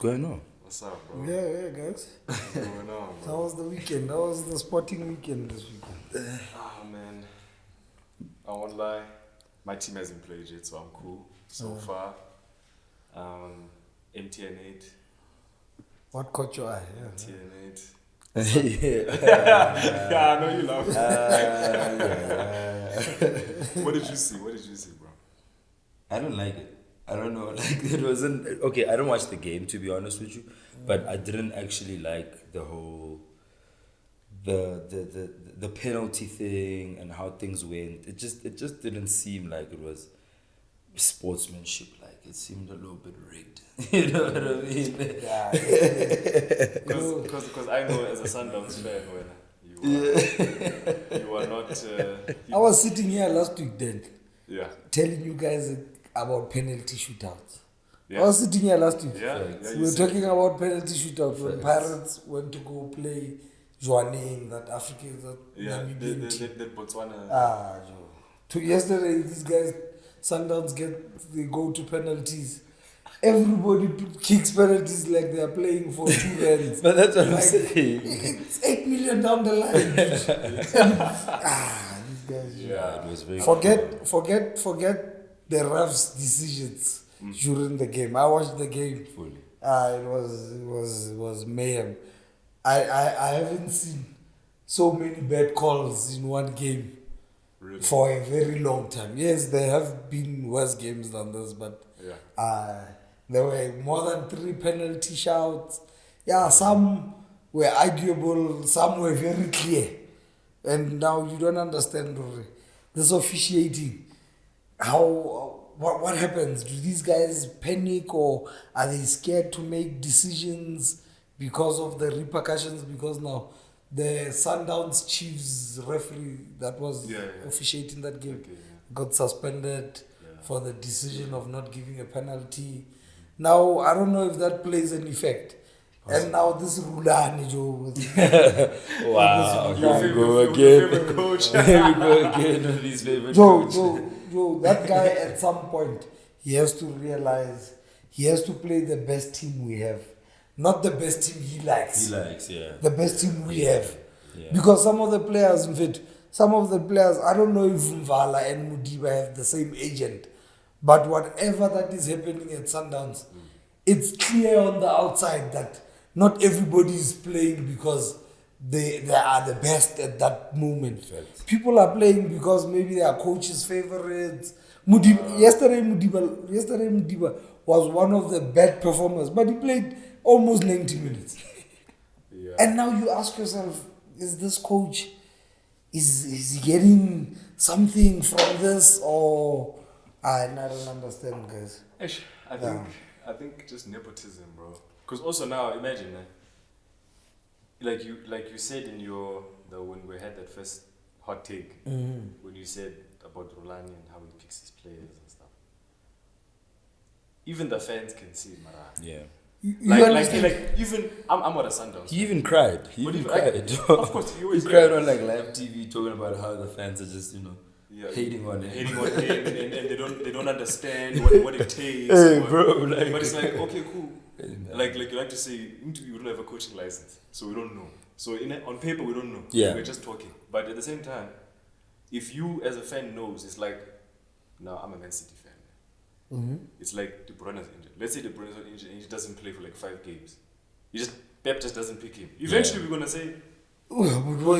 going on? What's up, bro? Yeah, guys. What's going on, That bro? was the weekend. That was the sporting weekend this weekend. Ah, man. I won't lie. My team hasn't played yet, so I'm cool so far. MTN8. What caught your eye? Yeah. MTN8. Yeah. Yeah, I know you love it. What did you see? What did you see, bro? I don't like it. I don't know. Like it wasn't okay. I don't watch the game, to be honest with you, but I didn't actually like the whole the penalty thing and how things went. It just didn't seem like it was sportsmanship. Like it seemed a little bit rigged. You know what I mean? Yeah. Because I know as a Sundowns fan, when you are not. I was sitting here last week then, Yeah. telling you guys about penalty shootouts. Yeah. I was sitting here last week. Yeah. We were talking about penalty shootouts when Pirates went to go play Rhulani, that African, that Namibian team. The Botswana. Yesterday, these guys, Sundowns they go to penalties. Everybody kicks penalties like they are playing for 2 runs. But that's what I'm Like, saying. It's 8 million down the line. These guys. Yeah, it was very Forget the refs' decisions during the game. I watched the game. fully. It was mayhem. I haven't seen so many bad calls in one game Really? for a very long time. Yes, there have been worse games than this, but Yeah. there were more than 3 penalty shouts. Yeah, some were arguable, some were very clear. And now you don't understand this officiating. What happens? Do these guys panic, or are they scared to make decisions because of the repercussions? Because now the Sundowns Chiefs referee that was officiating that game got suspended for the decision of not giving a penalty. Now I don't know if that plays an effect. And now this Rhulani, Joe. Wow, Your here we go favorite again. coach. Here we go again with these favorite coaches. Joe, that guy at some point, he has to realize he has to play the best team we have. Not the best team he likes. He likes, yeah. The best team we have. Yeah. Because some of the players, in fact, I don't know if Mvala and Mudiba have the same agent. But whatever that is happening at Sundowns, it's clear on the outside that not everybody is playing because they are the best at that moment. Fact. People are playing because maybe they are coaches' favorites. Yesterday Mudiba was one of the bad performers, but he played almost 90 minutes. Yeah. And now you ask yourself, is this coach, is he getting something from this, or I don't understand, guys. I think just nepotism, bro. Because also now imagine, like you said in when we had that first hot take, when you said about Rhulani and how he picks his players and stuff. Even the fans can see it, Mara. Yeah. Like even I'm not a Sundowns. He even cried. He But even even, cried. of course, he always cried on like live TV talking about how the fans are just, hating on him. hating on him, and they don't understand what it takes. Hey, bro, but it's like, okay, cool. Like you like to say, you don't have a coaching license, so we don't know. So on paper we don't know. Yeah. We're just talking. But at the same time, if you as a fan knows, it's like, now I'm a Man City fan. It's like De Bruyne's injured. Let's say De Bruyne's injured and he doesn't play for like 5 games. Pep just doesn't pick him. Eventually we're gonna say, what's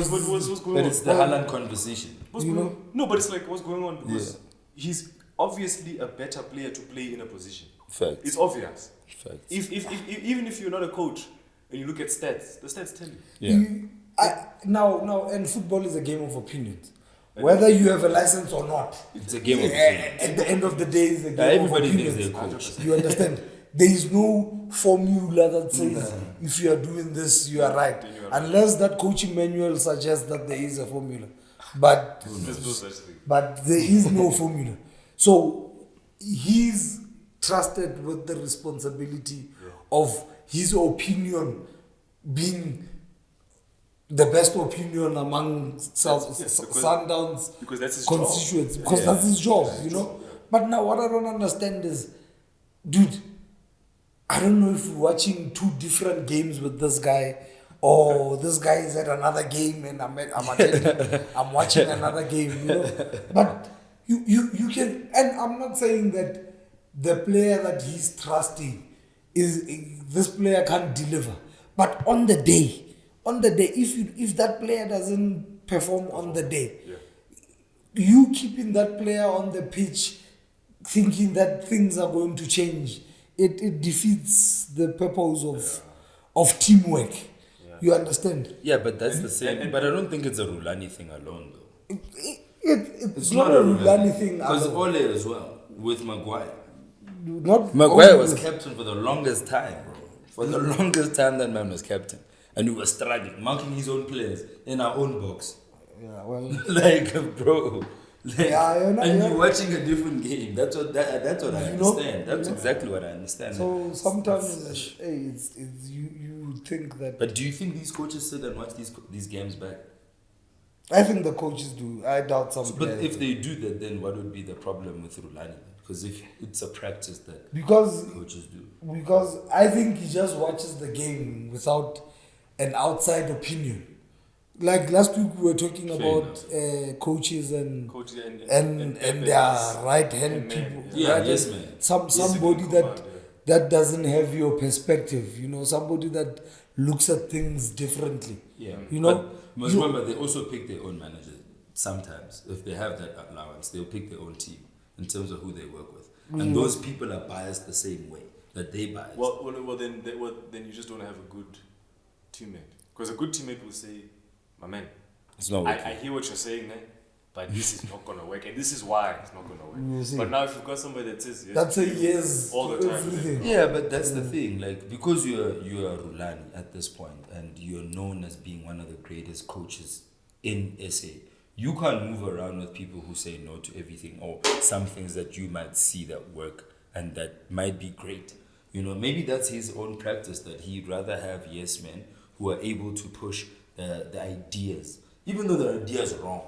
going on? But it's the Haaland conversation. No, but it's like, what's going on? Because he's obviously a better player to play in a position. Facts. It's obvious. Facts. Even if you're not a coach and you look at stats, the stats tell you. Yeah. Now, and football is a game of opinions. Whether you have a license or not, It's a game of opinions. at the end of the day, it's a game of Everybody opinions. thinks they're coach. You understand? There is no formula that says if you are doing this, you are right. Unless that coaching manual suggests that there is a formula. But There's no such thing. But there is no formula. So he's trusted with the responsibility of his opinion being the best opinion among Sundowns Because that's his constituents. job. Because that's his job, But now what I don't understand is, dude, I don't know if we're watching 2 different games with this guy, or this guy is at another game and I'm attending, I'm watching another game, you know. But you can, and I'm not saying that the player that he's trusting is this player can't deliver. But on the day, if that player doesn't perform on the day, you keeping that player on the pitch thinking that things are going to change, it defeats the purpose of teamwork. You understand? Yeah, but that's the same. But I don't think it's a Rhulani thing alone, though. It's not a Rhulani thing. Because Ole as well, with Maguire. Maguire was captain for the longest time, bro. For the longest time, that man was captain. And we were struggling, marking his own players in our own box. Yeah, well. Like, bro. Like, you're watching a different game. That's what I understand. That's exactly what I understand. So sometimes, it's you think that. But do you think these coaches sit and watch these games back? I think the coaches do. I doubt some. But if they do that, then what would be the problem with Rhulani? Because if it's a practice that coaches do. Because I think he just watches the game without an outside opinion. Like last week we were talking about coaches and their right hand people. Yeah, yes, man. Somebody that doesn't have your perspective. You know, somebody that looks at things differently. Yeah, you know. But remember, they also pick their own manager. Sometimes, if they have that allowance, they'll pick their own team in terms of who they work with, and those people are biased the same way that they biased. Well, then you just don't have a good teammate, because a good teammate will say, "My man, it's not working. I hear what you're saying, man, but this is not gonna work, and this is why it's not gonna work." But now, if you've got somebody that says yes, that's a yes all the time. Everything. Yeah, but that's the thing. Like, because you're Rhulani at this point, and you're known as being one of the greatest coaches in SA. You can't move around with people who say no to everything, or some things that you might see that work and that might be great. You know, maybe that's his own practice, that he'd rather have yes men who are able to push the ideas, even though the ideas are wrong.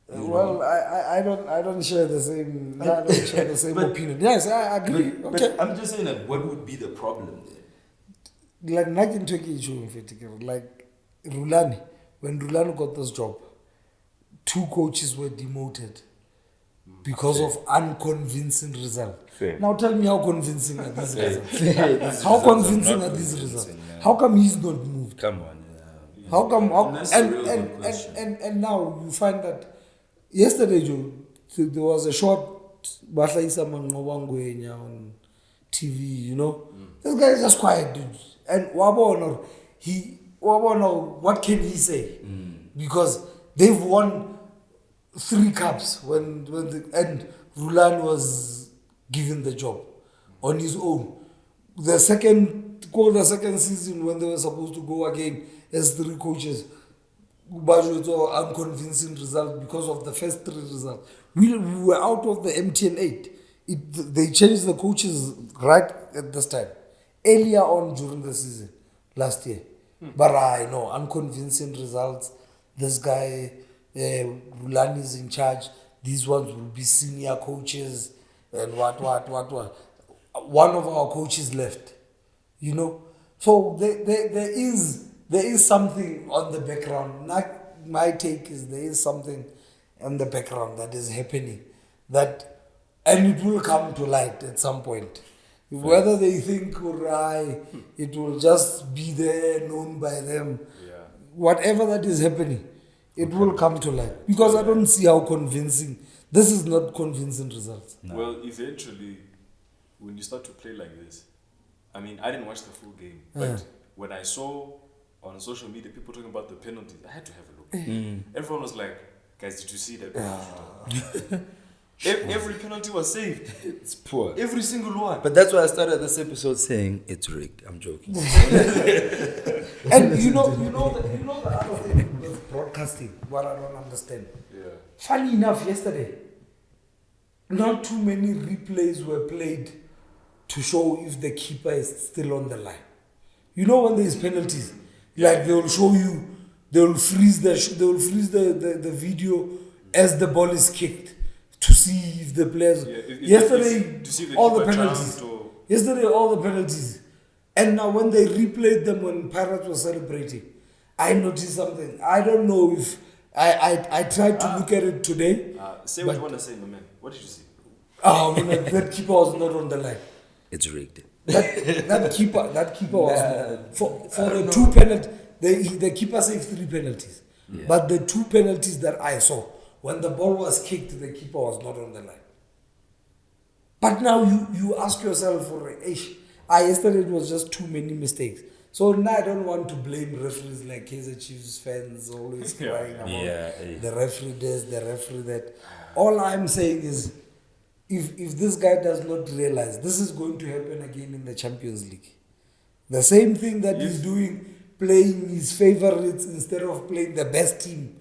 Well, I don't share the same. I don't share the same opinion. Yes, I agree. But I'm just saying, like, what would be the problem there? Like like Rhulani, when Rhulani got this job, 2 coaches were demoted because of unconvincing results. Now tell me, how convincing are these results? How convincing are these results? How come he's not moved? Come on. How come? And now you find that yesterday, Joe, there was a short Bahlaisa Mangwangwenya on TV. You know, this guy is just quiet, dude. And Wabonor, what can he say? Because they've won 3 cups and Rhulani was given the job on his own. The second season, when they were supposed to go again as 3 coaches, unconvincing result because of the first 3 results. We were out of the MTN8. They changed the coaches right at this time, earlier on during the season last year. But I know unconvincing results. This guy Rhulani is in charge. These ones will be senior coaches and what. One of our coaches left, you know. So there is something on the background. My take is there is something on the background that is happening, and it will come to light at some point. Whether they think it will just be there, known by them. Whatever that is happening, it will come to light. Because I don't see how convincing. This is not convincing results. No. Well, eventually, when you start to play like this, I mean, I didn't watch the full game, but when I saw on social media people talking about the penalties, I had to have a look. Everyone was like, "Guys, did you see that penalty?" Every penalty was saved. It's poor. Every single one. But that's why I started this episode saying it's rigged. I'm joking. And you know the other thing with broadcasting, what I don't understand. Funny enough, yesterday, not too many replays were played to show if the keeper is still on the line. You know, when there's penalties, like they will show you, they will freeze the video as the ball is kicked to see if the players. To see if all the penalties. yesterday all the penalties. And now when they replayed them when Pirates was celebrating, I noticed something. I don't know if I tried to look at it today. Say what you want to say, my man. What did you see? That keeper was not on the line. It's rigged. That keeper was not, for the 2 penalties. The keeper saved 3 penalties, but the 2 penalties that I saw when the ball was kicked, the keeper was not on the line. But now you ask yourself yesterday it was just too many mistakes. So now I don't want to blame referees like Kaizer Chiefs fans always crying about the referee this, the referee that. All I'm saying is, if this guy does not realize this is going to happen again in the Champions League, the same thing that he's doing, playing his favorites instead of playing the best team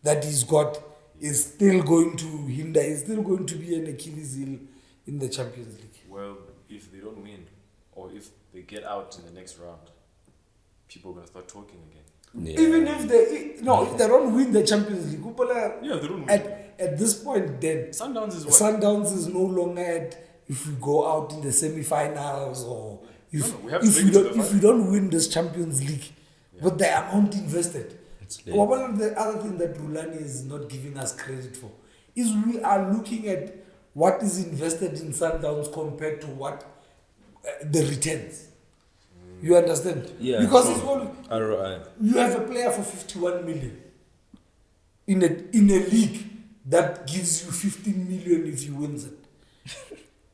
that he's got, is still going to hinder, is still going to be an Achilles heel in the Champions League. Well, if they don't win, or if they get out in the next round, people are going to start talking again. Yeah. Even if they don't win the Champions League, they don't win. At this point, then Sundowns is what? Sundowns is no longer if we go out in the semi-finals or if we don't win this Champions League, but the amount invested. One of the other thing that Rhulani is not giving us credit for is we are looking at what is invested in Sundowns compared to what the returns. You understand? Yeah. Because it's only, you have a player for 51 million in a league that gives you 15 million if you win it.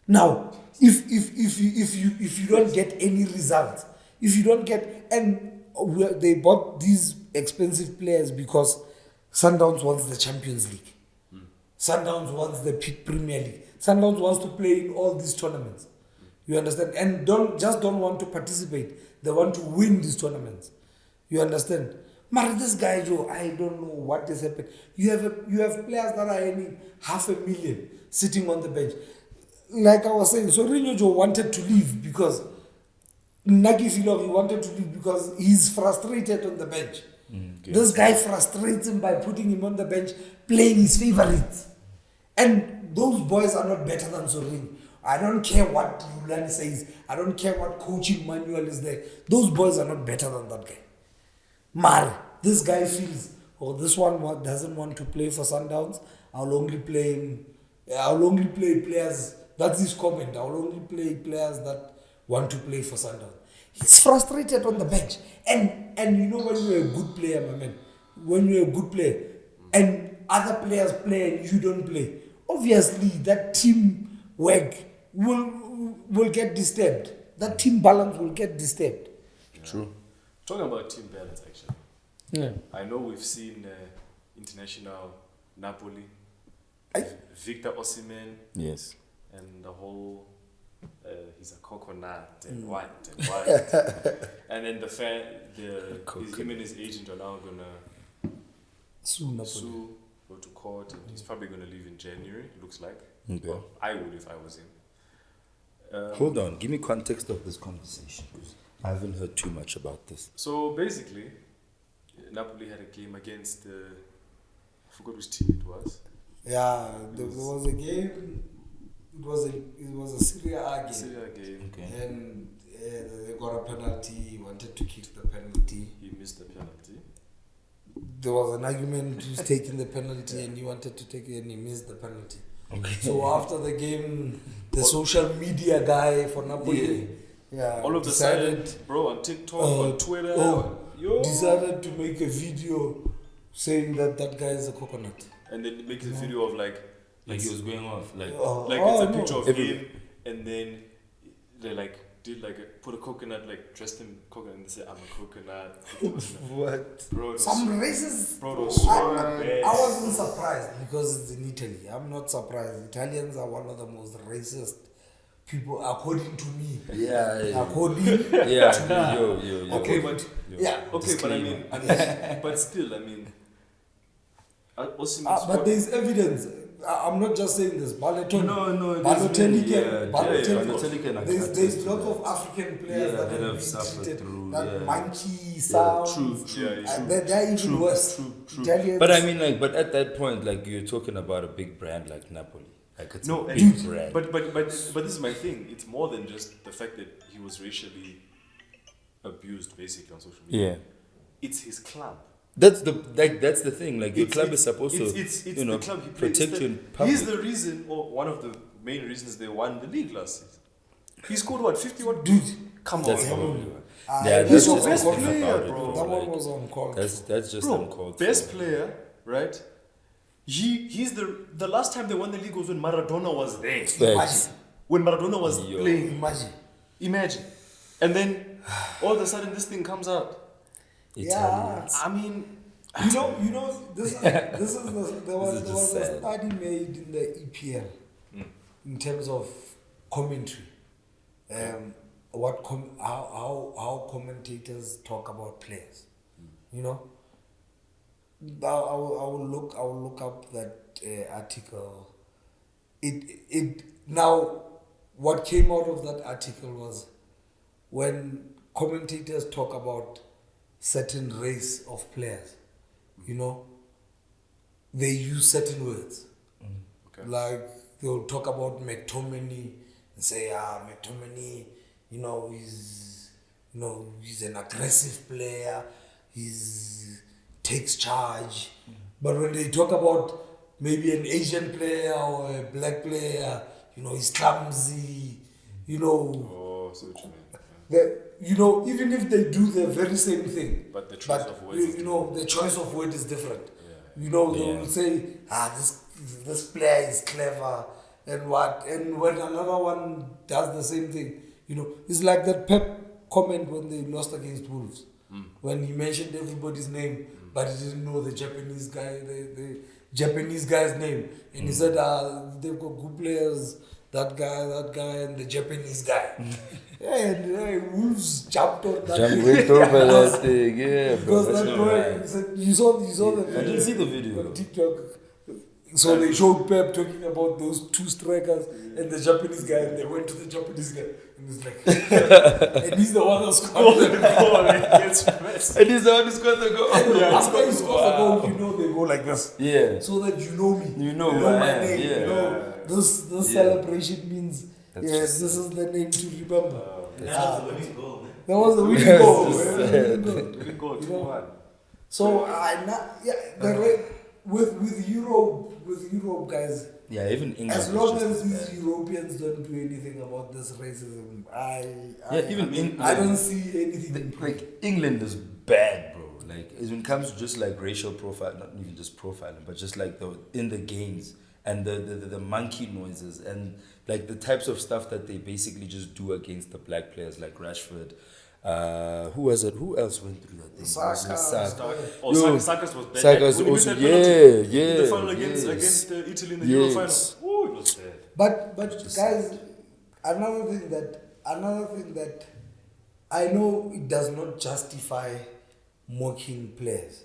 Now, if you don't get any results, if you don't get, and they bought these expensive players because Sundowns wants the Champions League. Sundowns wants the Premier League. Sundowns wants to play in all these tournaments. You understand? And don't want to participate. They want to win these tournaments. You understand? But this guy, Joe, I don't know what is happening. You have players that are earning $500,000 sitting on the bench. Like I was saying, so Rinho Joe wanted to leave because Mngqithi he wanted to leave because he's frustrated on the bench. This guy frustrates him by putting him on the bench, playing his favorites. And those boys are not better than Sorin. I don't care what Rhulani says. I don't care what coaching manual is there. Those boys are not better than that guy. Mari, this guy feels, this one doesn't want to play for Sundowns. I'll only play players. That's his comment. I'll only play players that want to play for Sundowns. He's frustrated on the bench. And you know when you're a good player, my man, when you're a good player and other players play and you don't play, obviously that team work will get disturbed. That team balance will get disturbed. True. Talking about team balance, actually. Yeah. I know we've seen international Napoli, Victor Osimhen. Yes. And the whole, he's a coconut and white. And then him and his agent are now gonna sue, go to court, and he's probably gonna leave in January. Looks like. Okay. Well, I would if I was him. Hold on, give me context of this conversation. I haven't heard too much about this. So basically, Napoli had a game against I forgot which team it was. Yeah, there was a game. It was a Serie A game. Serie A game. Okay. And they got a penalty. He wanted to kick the penalty. He missed the penalty. There was an argument who's taking the penalty, and he wanted to take it, and he missed the penalty. Okay. So after the game, the social media guy for Napoli, all of decided, bro, on TikTok, on Twitter, decided to make a video saying that guy is a coconut. And then make a video of like he was going off, it's a picture of him, and then they put a coconut, dressed in coconut, and they say, "I'm a coconut." What? Bro, some racist. Bro, was so bad. I wasn't surprised because it's in Italy. I'm not surprised. Italians are one of the most racist people, according to me. According to me. Okay, but disclaimer. I mean, but still, I mean, but there's evidence. I'm not just saying this. Balotelli can. There's lots of African players that have been treated. That monkey sound. They're even worse. True. But I mean, but at that point, you're talking about a big brand like Napoli. Like it's No, a and big brand. but this is my thing. It's more than just the fact that he was racially abused, basically on social media. Yeah. It's his club. That's the thing. Like your club is supposed to, it's you know, the club he plays. protect you in public. He's the reason, or one of the main reasons they won the league last season. He scored what, 50 what? Dude, Come That's on, probably bro. one. Ah, Yeah, that's that's your just best the thing player, about it, bro. that one Like, was uncalled. that's just Bro, uncalled best for. player, right? He's the last time they won the league was when Maradona was there. Facts. When Maradona was Yo. playing. Imagine. And then all of a sudden this thing comes out. Italians. I mean, You know, there was just a sad. study made in the EPL in terms of commentary. How commentators talk about players. You know, I will look up that article. It now what came out of that article was when commentators talk about certain race of players, you know, they use certain words. okay. Like they'll talk about McTominay and say, McTominay, he's an aggressive player, he's takes charge. But when they talk about maybe an Asian player or a black player, he's clumsy, Oh, so what you mean. even if they do the very same thing, But the choice of words is the choice of word is different. Yeah. They'll say, this player is clever and what, and when another one does the same thing, it's like that Pep comment when they lost against Wolves, when he mentioned everybody's name, but he didn't know the Japanese guy, the Japanese guy's name, and he said, they've got good players. That guy, and the Japanese guy. And Wolves jumped on that. Went over that thing, yeah, bro. Because That's that not boy, right. he said, you saw the video. I didn't see the video. On TikTok. So they showed Pep talking about those two strikers and the Japanese guy, and they went to the Japanese guy, and he's like, and he's the one that scored the goal. And he's the one who scored the goal. And Yeah, after he scores the goal, they go like this. Yeah. So that you know me. You know my I am, name. yeah. This Yeah. celebration means, That's yes, this is the name to remember. That was the winning goal, man. That was the winning goal. It's man. sad. We can go 2-1. So with Europe guys, Yeah, even England. as is long just as bad. these Europeans don't do anything about this racism, England, I don't see anything. like England is bad, bro. Like when it comes to just like racial profile, not even just profiling, but just like in the games and the monkey noises and like the types of stuff that they basically just do against the black players like Rashford. Who was it? Who else went through that thing? Saka's was bad. Saka's When he also, missed that penalty yeah. in the final yes. against Italy in the Euro final. Yes. Oh, it was bad. But guys, another thing that I know it does not justify mocking players,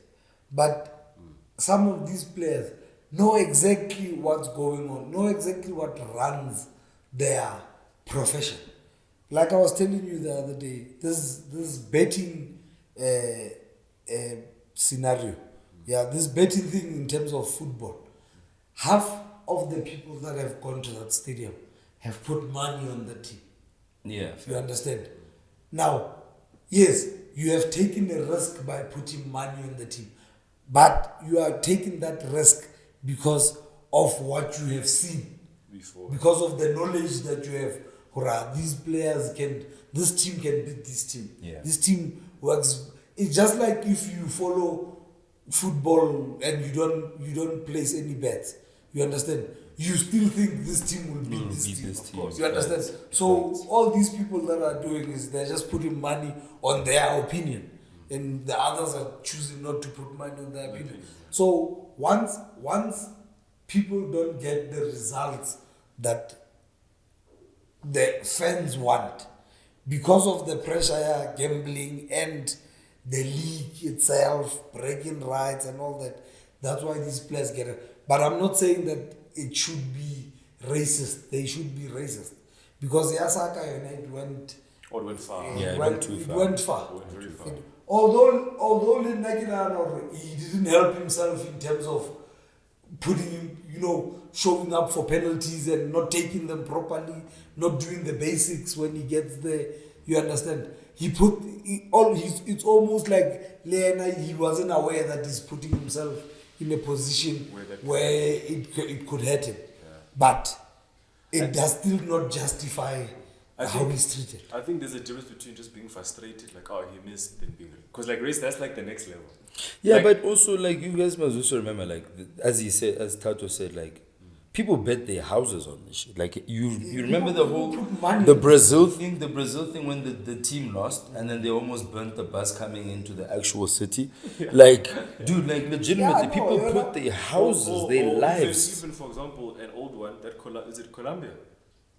but some of these players know exactly what's going on, know exactly what runs their profession. Like I was telling you the other day, this betting scenario, this betting thing in terms of football, half of the people that have gone to that stadium have put money on the team. Yeah. You understand? Now, yes, you have taken a risk by putting money on the team, but you are taking that risk because of what you have seen, Before. because of the knowledge that you have. This team can beat this team. Yeah. This team works. It's just like if you follow football and you don't place any bets. You understand? You still think this team will beat this team. Of course. You understand? So all these people that are doing is they're just putting money on their opinion, and the others are choosing not to put money on their opinion. So once people don't get the results that the fans want, because of the pressure, gambling, and the league itself breaking rights and all that, that's why these players get it. But I'm not saying that it should be racist. They should be racist, because Yasaka United went. Or it went far. Yeah, it went too far. It went far. It went very far. Although he didn't help himself in terms of putting him, showing up for penalties and not taking them properly, not doing the basics when he gets there. You understand? It's almost like Lena, he wasn't aware that he's putting himself in a position where it could hurt him. Yeah. But it does still not justify how he's treated. I think there's a difference between just being frustrated, like, oh, he missed, then being... Because, like, race, that's, like, the next level. Yeah, Like- but also, like, you guys must also remember, like, as Tato said, like, people bet their houses on this shit. Like, you remember the whole, the Brazil thing when the team lost and then they almost burnt the bus coming into the actual city. Like, dude, like, legitimately, people put their houses, their lives. Even, for example, an old one, is it Colombia?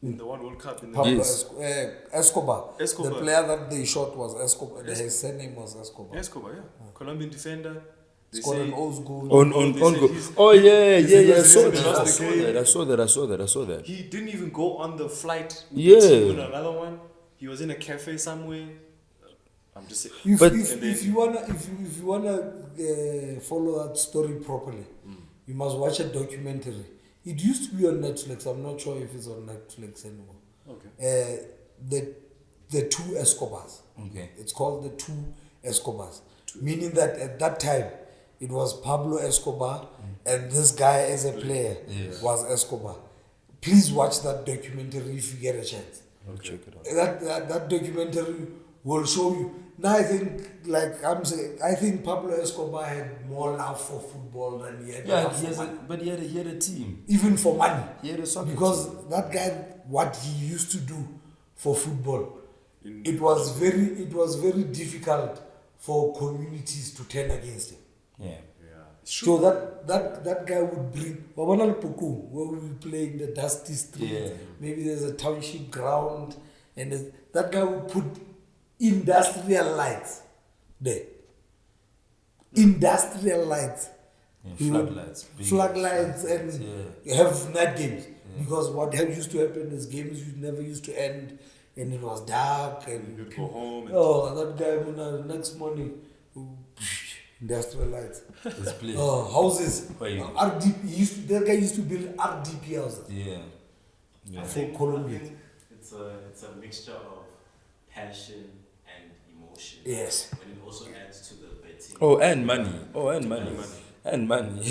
In the World Cup. In the Pablo Yes. Escobar. Escobar. The player that they shot was Escobar. His surname was Escobar. Escobar, yeah. Colombian defender. They Scored say- an old goal. On they goal. said he's- Oh, yeah. I he's saw lost the game. that. I saw that. He didn't even go on the flight. Yeah. To win another one. He was in a cafe somewhere. I'm just saying. If you wanna follow that story properly, you must watch a documentary. It used to be on Netflix. I'm not sure if it's on Netflix anymore. Okay. The two Escobars. Okay. It's called the two Escobars, meaning that at that time it was Pablo Escobar and this guy as a player was Escobar. Please watch that documentary if you get a chance. I'll check it out. That documentary will show you. Now I think, like I'm saying, I think Pablo Escobar had more love for football than he had love for money. But he had a team. Even for money. He had a soccer Because team. that guy, what he used to do for football, it was very difficult for communities to turn against him. Yeah. So that guy would bring Wabana Puku, where we play in the dusty street. Yeah. Maybe there's a township ground, and that guy would put industrial lights there. Industrial lights. Yeah, He would- floodlights. Big Floodlights and yeah. have night games. Because what used to happen is games never used to end, and it was dark and You'd go home. And that guy next morning, industrial lights. This place. Houses. Wait. RDP. That guy used to build RDP houses. Yeah. I For think Colombia. it's a mixture of passion and emotion. Yes. And it also adds to the betting. Oh, and money. And money.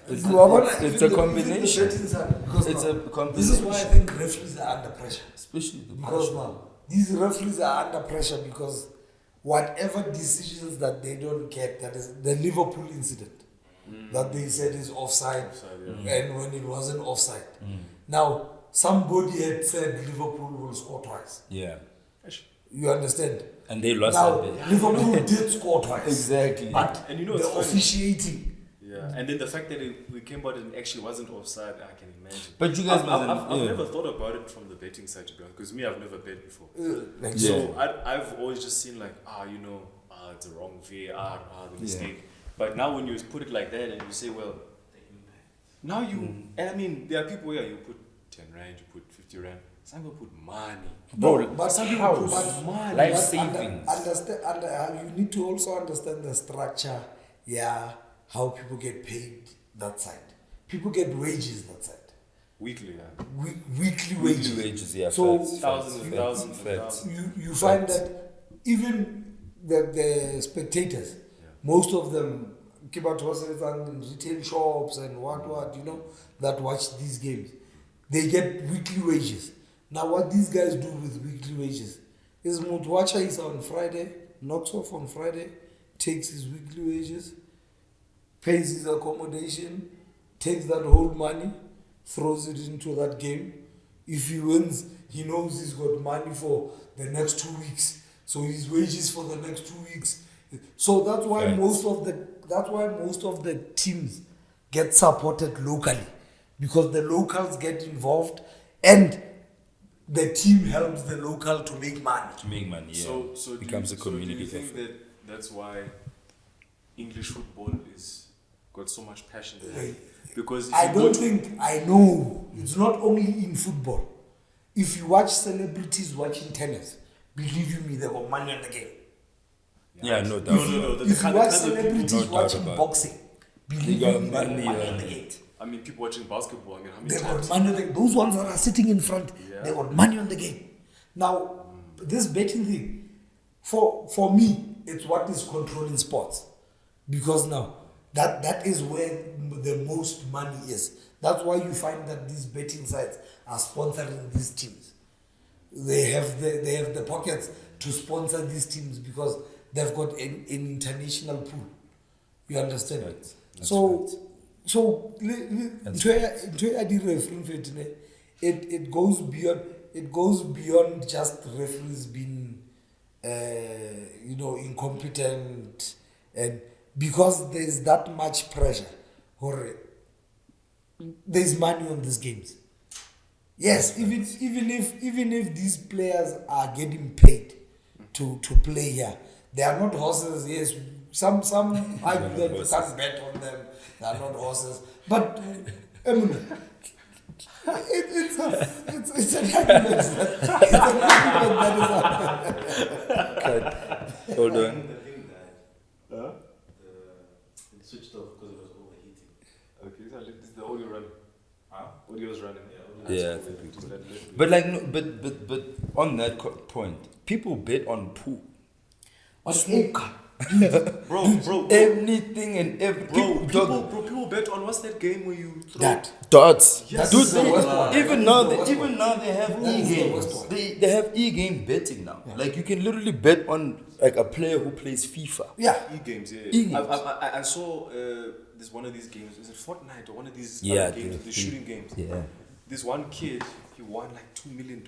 It's a combination. It's a combination. This is why I think referees are under pressure. Especially the Because now, these referees are under pressure because whatever decisions that they don't get, that is the Liverpool incident that they said is offside, and when it wasn't offside. Now, somebody had said Liverpool will score twice. Yeah. You understand? And they lost Now, that bet. Liverpool did score twice. Exactly. But And you know the it's funny. officiating. yeah. And then the fact that we came out and it actually wasn't offside, I can imagine. But you guys I've never thought about it from the betting side, to be honest, because me, I've never bet before. Like Yeah. So I've always just seen like, it's a wrong VAR, the mistake. But now when you put it like that and you say, well, The impact. now and I mean, there are people where you put 10 rand, you put 50 rand. Some people put money. Bro, but some people house, put money. life But savings. You need to also understand the structure, how people get paid that side. People get wages that side. Weekly, yeah. Weekly wages. Weekly wages, yeah. So, facts, Thousands and facts, thousands and facts. thousands. You find that even the spectators, most of them, in retail shops and what, that watch these games, they get weekly wages. Now, what these guys do with weekly wages is Mutwacha is on Friday, knocks off on Friday, takes his weekly wages, pays his accommodation, takes that whole money, throws it into that game. If he wins, he knows he's got money for the next 2 weeks. So his wages for the next 2 weeks. So that's why Right. most of the teams get supported locally, because the locals get involved and the team helps the local to make money. To make money, yeah. So becomes a community do you think effort. that's why English football is got so much passion there? Because if I you go don't to- think, I know, it's not only in football. If you watch celebrities watching tennis, believe you me, they got money on the game. Yeah, no doubt. No. If you watch kind of celebrities No doubt watching about it. boxing, They believe got you me, they got money money on on the it. game. I mean, people watching basketball. I mean, how many They times? got money on the those ones that are sitting in front, Yeah. they got money on the game. Now, this betting thing, for me, it's what is controlling sports. Because now, that is where the most money is. That's why you find that these betting sites are sponsoring these teams. They have the pockets to sponsor these teams because they've got an international pool. You understand? That's So That's it goes beyond just referees being incompetent, and because there's that much pressure, or there's money on these games. Yes, even if these players are getting paid to play here, they are not horses. Yes, some argue that you can't bet on them. They are not horses, but it's an argument. It's an argument that is. Hold I on. think that it switched off because it was overheating. Okay, so is the audio running? Huh? Audio is running. Yeah, I think we do. But like, no, but on that point, people bet on pool, Snooker. Bro, anything and every people bet on what's that game where you throw That. darts. Yes. Dude, That's the worst one. even now they have That is the e-games. worst one. They have e-game betting now. Yeah. Like you can literally bet on like a player who plays FIFA. Yeah. e-games. Yeah. E-games. I saw this one of these games. Is it Fortnite or one of these Yeah, other games, the shooting games? Yeah. This one kid, he won like $2 million.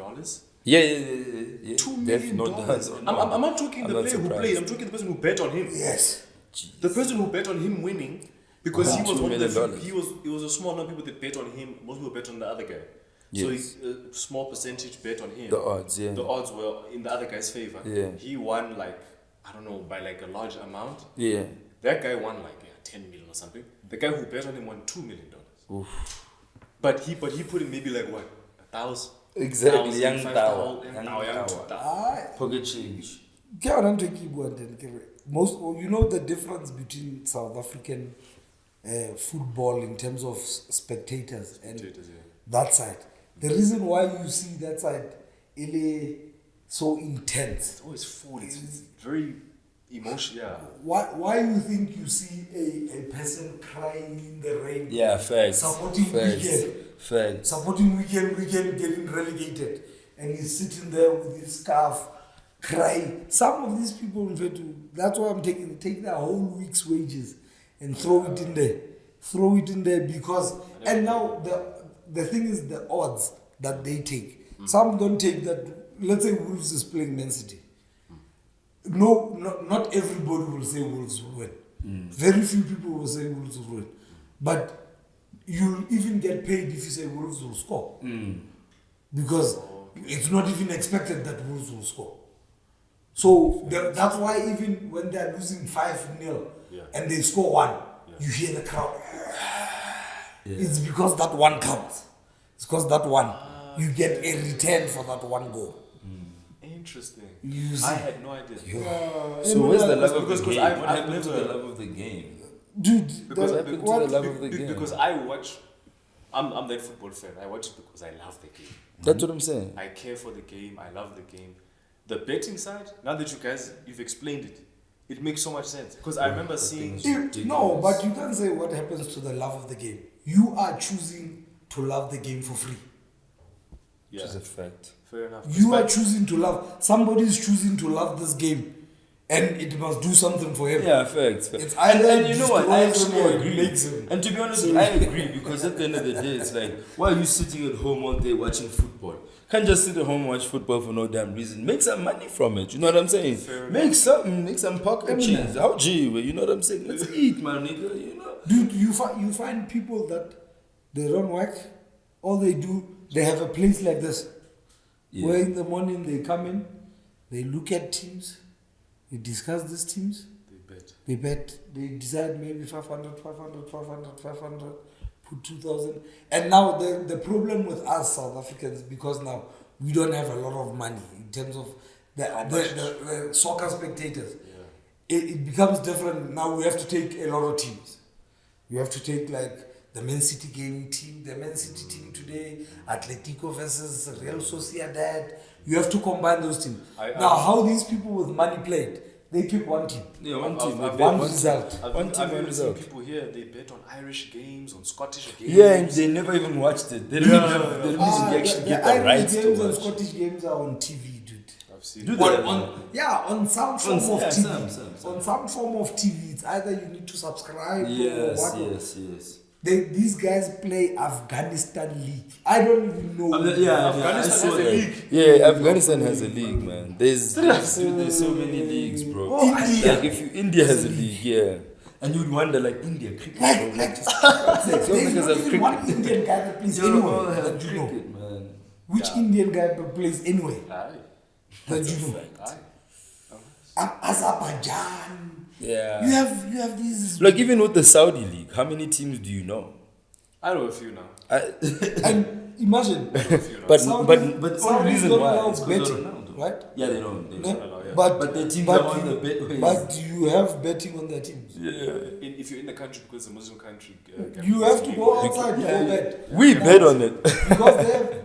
Yeah. $2 Def- million. I'm not talking I'm the not player who surprised. played. I'm talking the person who bet on him. Yes. The person who bet on him winning, because he was $2 one of the million. few, it was a small number of people that bet on him. Most people bet on the other guy. So Yes. a small percentage bet on him. The odds, yeah. The odds were in the other guy's favor. Yeah. He won like, I don't know, by like a large amount. Yeah. That guy won like 10 million or something. The guy who bet on him won $2 million. Oof. But he put in maybe like what, 1,000. Exactly, young 5,000, tower. young Young tower, young tower. tower. Pocket change. You know the difference between South African football in terms of spectators and Spectators, yeah. that side. The reason why you see that side really so intense. It's always full. It's very emotional. Yeah. Why you think you see a person crying in the rain? Yeah, facts. Supporting weekend getting relegated, and he's sitting there with his scarf, crying. Some of these people, in fact, that's why I'm take their whole week's wages and throw it in there because. And now the thing is the odds that they take. Some don't take that. Let's say Wolves is playing Man City. No, not everybody will say Wolves will win. Very few people will say Wolves will win. But you'll even get paid if you say Wolves will score. Because it's not even expected that Wolves will score. So that's why even when they're losing 5-0 and they score one, you hear the crowd. It's because that one counts. It's because that one, you get a return for that one goal. Interesting. You see. I had no idea. So where's the love of the because game? I've What happened to the never- love of the game? Dude, Because What happened to the love of the game? Because I watch, I'm that football fan. I watch it because I love the game. That's what I'm saying. I care for the game. I love the game. The betting side. Now that you've explained it, it makes so much sense. Because I remember seeing. No, but you can't say what happens to the love of the game. You are choosing to love the game for free. Yeah, Which is a fact. fair enough. You are choosing to love. Somebody is choosing to love this game, and it must do something for him. Yeah, facts. It's either and you know what? I destroys actually him or it agree. makes him. And to be honest, I agree because at the end of the day, it's like, why are you sitting at home all day watching football? Can't just sit at home and watch football for no damn reason. Make some money from it. You know what I'm saying? Fair Make some pocket change. How G? You know what I'm saying? Let's eat, man. Nigga, you know. Dude, you find people that they don't work. All they do, they have a place like this. Yeah. Where in the morning they come in, they look at teams, they discuss these teams, They bet. they bet, they decide maybe 500, put 2,000. And now the problem with us South Africans, because now we don't have a lot of money in terms of the soccer spectators. Yeah. It becomes different. Now we have to take a lot of teams. We have to take like the Man City team, the Man City team today, Atletico versus Real Sociedad. You have to combine those teams. How these people with money played, they pick one team. Yeah, one team. One result. One team, one result. People here, they bet on Irish games, on Scottish games. Yeah, and they never even watched it. They don't even actually get the Irish rights to games and watch. Scottish games are on TV, dude. I've seen Do it. that. On some form of TV. some. On some form of TV. It's either you need to subscribe or what. Yes. These guys play Afghanistan League. I don't even know. Afghanistan has a league. Yeah, Afghanistan has a league, man. There's so many leagues, bro. India. Like India has a league, yeah. And you'd wonder, like, India cricket, bro. There's because not of even cricket. one Indian guy that plays They anywhere. all have that you know. cricket, man. Which Indian guy that plays anywhere Aye. that you know? Aye. Azerbaijan. Yeah. You have these. Like, even with the Saudi league, how many teams do you know? I know a few now. And imagine. But Saudis only don't reason why allow is because of betting, Ronaldo. right? Yeah, they don't. They No? don't. allow, yeah. But the teams but are on you- the bet. But you have betting on their teams. Yeah. If you're in the country because it's a Muslim country, You have to go outside to go bet. We bet on it.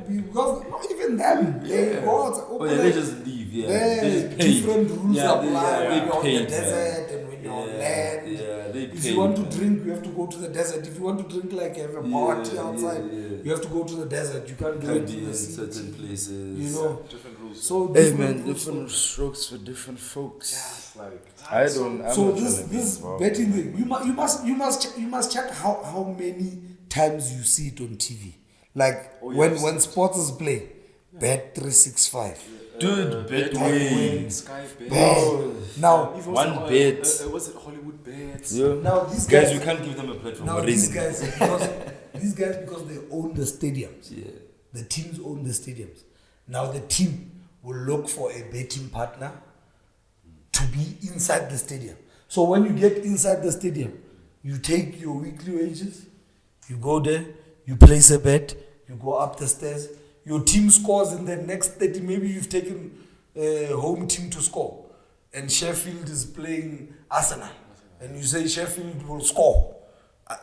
Because not even them. They go outside. Oh yeah, they just leave. Yeah, There's they just pay. different rules apply they when you're on pay, the desert and when you're on land. Yeah, they If pay, you want to man. drink, you have to go to the desert. If you want to drink like have a party outside, you have to go to the desert. You can't do Can it be in the in city. certain places. You know. different rules. So Hey different man, rules. different strokes for different folks. It's like I don't. I'm So not this trying to be this involved. betting thing, you must check how many times you see it on TV. Like when sports is play, bet 365. Dude, bet Betway, way. Sky Bet. Bet. Now Even One also, bet. What's it? Hollywood bets. Yeah. Now these guys, guys- we can't give them a platform. now We're these raising guys because they own the stadiums. Yeah. The teams own the stadiums. Now the team will look for a betting partner to be inside the stadium. So when you get inside the stadium, you take your weekly wages, you go there, you place a bet, you go up the stairs, your team scores in the next 30, maybe you've taken a home team to score, and Sheffield is playing Arsenal, and you say Sheffield will score.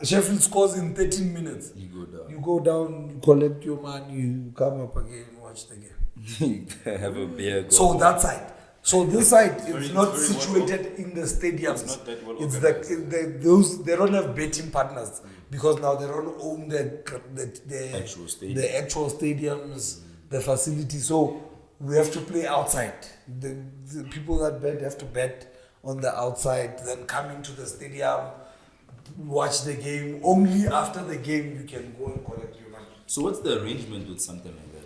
Sheffield scores in 13 minutes. You go down. You go down, you collect your money, you come up again, watch the game. Have a beer. Go. So that side. So this side is very- not it's very well situated in the stadiums. It's not that well It's organized. those they don't have betting partners because now they don't own the Actual stadium. the actual stadiums, the facilities. So we have to play outside. The people that bet have to bet on the outside, then come into the stadium, watch the game. Only after the game you can go and collect your money. So what's the arrangement with something like that?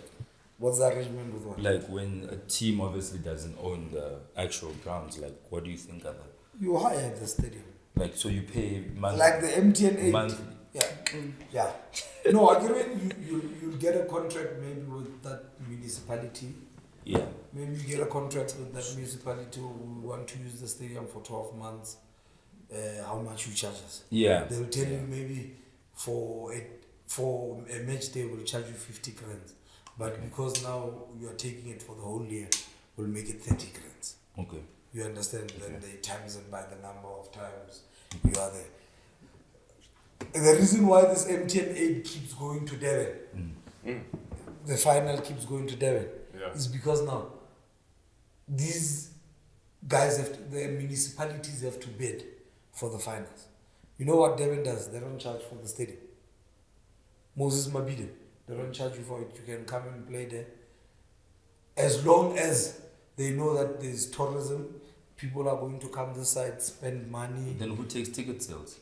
What's the arrangement with what? Like when a team obviously doesn't own the actual grounds, like what do you think of that? You hire the stadium. Like so you pay monthly. Like the MTN8. Monthly. Yeah. No, I agree. You'll get a contract maybe with that municipality. Yeah. Maybe you get a contract with that municipality who want to use the stadium for 12 months. How much you charge us? Yeah. They'll tell you maybe for a match day we'll charge you 50 grand. But because now you are taking it for the whole year, we'll make it 30 grand. Okay. You understand? Then they times it by the number of times you are there. And the reason why this MTN8 keeps going to Devon, the final keeps going to Devon, is because now these guys the municipalities have to bid for the finals. You know what Devon does? They don't charge for the stadium. Moses Mabide, they don't charge you for it. You can come and play there. As long as they know that there's tourism, people are going to come this side, spend money. Then who takes ticket sales?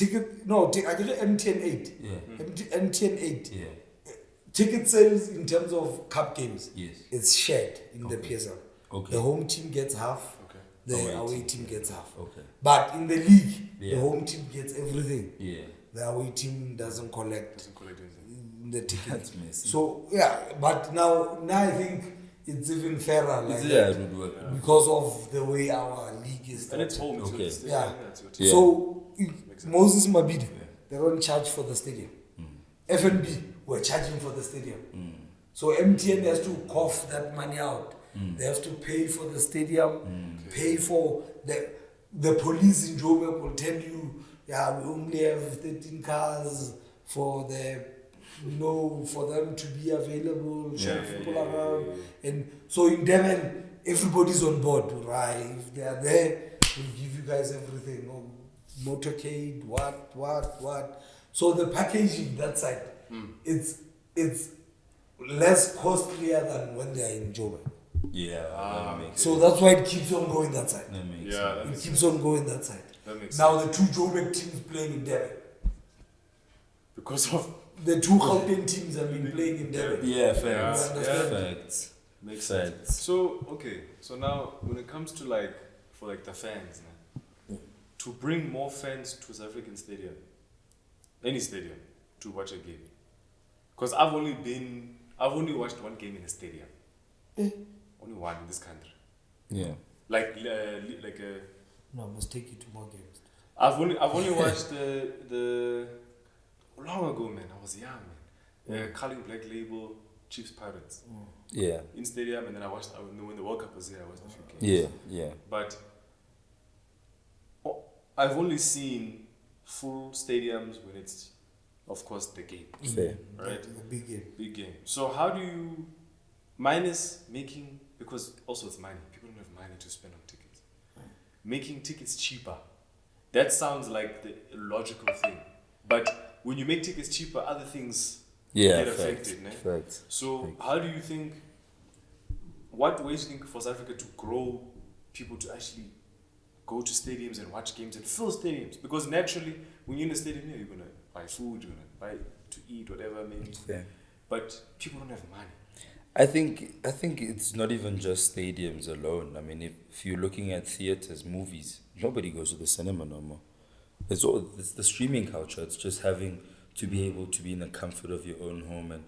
I get MTN8. Yeah. MTN8. Yeah. Ticket sales in terms of cup games, Yes. it's shared in the PSL. Okay. The home team gets half, the Away away team gets half. Okay. But in the league, Yeah. the home team gets everything. Yeah. The away team doesn't collect the ticket. That's messy. So yeah, but now I think it's even fairer, like Yeah, that, it would work. because of the way our league is And it's structured. home. Okay. So Yeah. it's your team. Yeah. So Moses Mabide, they don't charge for the stadium. FNB were charging for the stadium. So MTN has to cough that money out. They have to pay for the stadium, pay for the police in Joburg will tell you yeah, we only have 13 cars for for them to be available, show people around. And so in Devon, everybody's on board, right? If they are there, we'll give you guys everything. Motorcade, what. So the packaging, that side, it's less costlier than when they are in Joburg. Yeah, that makes So that's why it keeps on going that side. That makes Yeah, sense. It keeps on going that side. that makes Now sense. the two Joburg teams playing in Devon. Because of The two Gauteng teams have been playing in Devon. Yeah, facts. Yeah. Facts. makes Facts. sense. So okay, so now when it comes to for the fans, to bring more fans to South African stadium, any stadium, to watch a game, because I've only watched one game in a stadium, only one in this country, Yeah. like a. No, I must take you to more games. I've only watched the long ago, man. I was young, man. Carling Black Label, Chiefs Pirates Yeah. in stadium, and then I watched when the World Cup was here. I watched a few games. Yeah. But I've only seen full stadiums when it's, of course, the game, Fair. right? The big game. Big game. So how do you minus making, because also it's money. People don't have money to spend on tickets. Making tickets cheaper. That sounds like the logical thing. But when you make tickets cheaper, other things Yeah. get Facts. affected. Ne? Facts. So how do you think, what ways do you think for South Africa to grow people to actually go to stadiums and watch games and fill stadiums? Because naturally, when you're in a stadium, you're going to buy food, you're going to buy to eat, whatever maybe. Fair. But people don't have money. I think it's not even just stadiums alone. I mean, if you're looking at theaters, movies, nobody goes to the cinema no more. It's the streaming culture. It's just having to be able to be in the comfort of your own home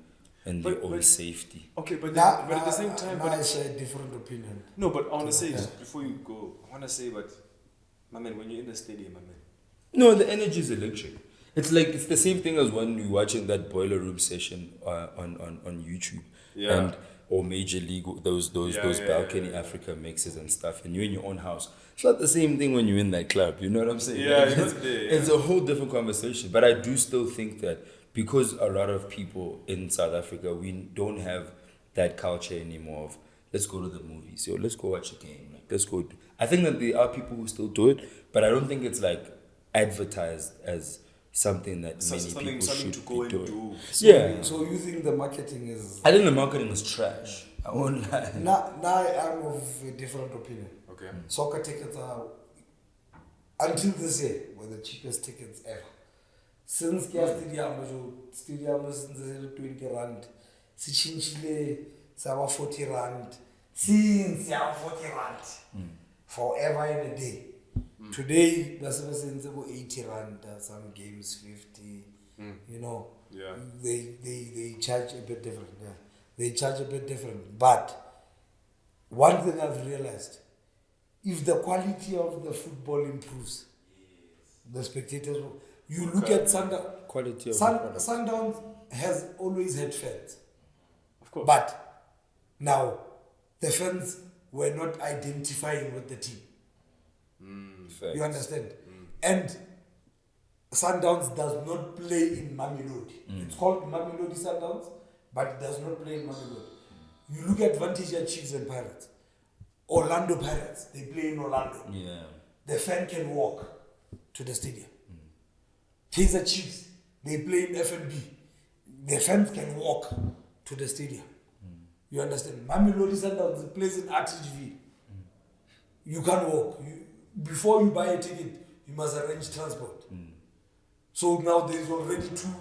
and your own safety. Okay, but But at the same time, I share a different opinion. no, but I want to say, just before you go, I want to say, but my man, when you're in the stadium, my man, No, the energy is electric. It's the same thing as when you're watching that boiler room session on YouTube, or Major League, those balcony Africa mixes and stuff, and you're in your own house. It's not the same thing when you're in that club. You know what I'm saying? Yeah, Like, you're not there, it's a whole different conversation. But I do still think that because a lot of people in South Africa, we don't have that culture anymore of let's go to the movies, or let's go watch a game. Like, let's go. I think that there are people who still do it, but I don't think it's like advertised as something that many people should to be go and doing. do. So you think the marketing is... I think the marketing is trash. I won't lie. Now I'm of a different opinion. Okay. Soccer tickets are, until this year, were the cheapest tickets ever. Since stadium is 20 rand, Sichinchile, 40 rand, since 40 rand, forever and a day. Today, that's 80 rand, some games 50, you know. Yeah. They charge a bit different, yeah. They charge a bit different. But one thing I've realized, if the quality of the football improves, the spectators will... You look at Quality of Sundowns has always had fans. Of course. But now, the fans were not identifying with the team. You understand? And Sundowns does not play in Mamelodi. It's called Mamelodi Sundowns, but it does not play in Mamelodi. You look at Vantage Chiefs and Pirates. Orlando Pirates, they play in Orlando. Yeah. The fan can walk to the stadium. Kaizer Chiefs, they play in FNB. The fans can walk to the stadium. You understand? Mamelodi Sundowns plays in RTGV. You can't walk. Before you buy a ticket, you must arrange transport. So now there's already two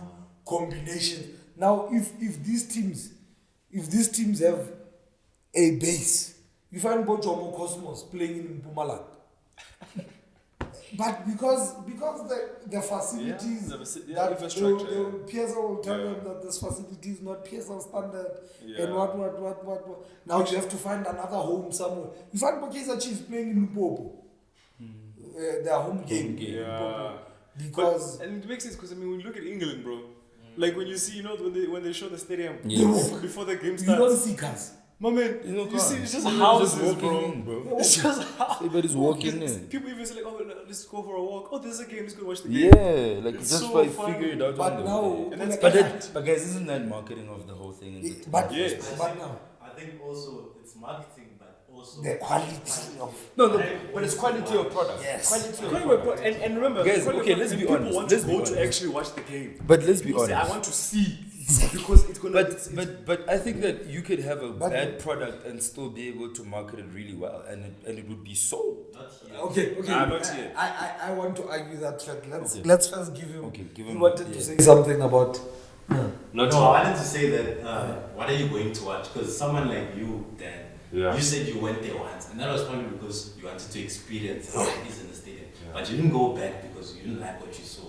combinations. Now, if these teams have a base, you find Bojomo Cosmos playing in Mpumalanga. But because the facilities, that infrastructure, PSL will tell them that this facility is not PSL standard, and what. Now you have to find another home somewhere. You find Kaizer Chiefs playing in Limpopo. Their home game. Yeah. Because and it makes sense because when you look at England, bro, like when you see, when they show the stadium walk. before the game you don't starts. see cars. My man, You know, you see, it's just everybody's houses, walking bro. in, bro. It's just houses. Everybody's walking in. People even say like, oh, let's go for a walk. Oh, there's a game. Let's go watch the game. Yeah, like It's just so by fun. figure it out But on the now- way. And that's But guys, isn't that marketing of the whole thing? In the But Yes. but now I think also it's marketing, but also the quality of no, but it's quality of product. Yes. Quality of Quality of product. And remember, Guys, quality okay, of- let's and be people honest, want let's to be go to honest. actually watch the game. But let's be People say, I honest. want to see because it's gonna. But I think that you could have a But- bad product and still be able to market it really well, and it would be sold. not here. okay. I'm not here. I want to argue that fact. Okay. Let's first give him. Okay, give He him- wanted yeah. to say something about. Not No, I wanted to say that. What are you going to watch? Because someone like you, Dan, Yeah. you said you went there once, and that was probably because you wanted to experience how it is in the stadium. But you didn't go back because you didn't like what you saw,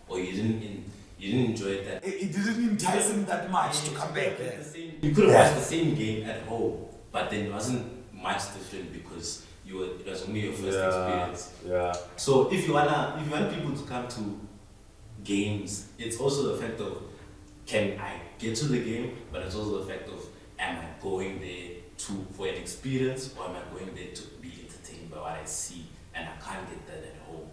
or you didn't enjoy that. It didn't entice him that much to You come could back. have had the same- You could have Yeah. watched the same game at home, but then it wasn't much different because it was only your first experience. Yeah. So if you want people to come to games, it's also the fact of, can I get to the game, but it's also the fact of, am I going there for an experience, or am I going there to be entertained by what I see, and I can't get that at home.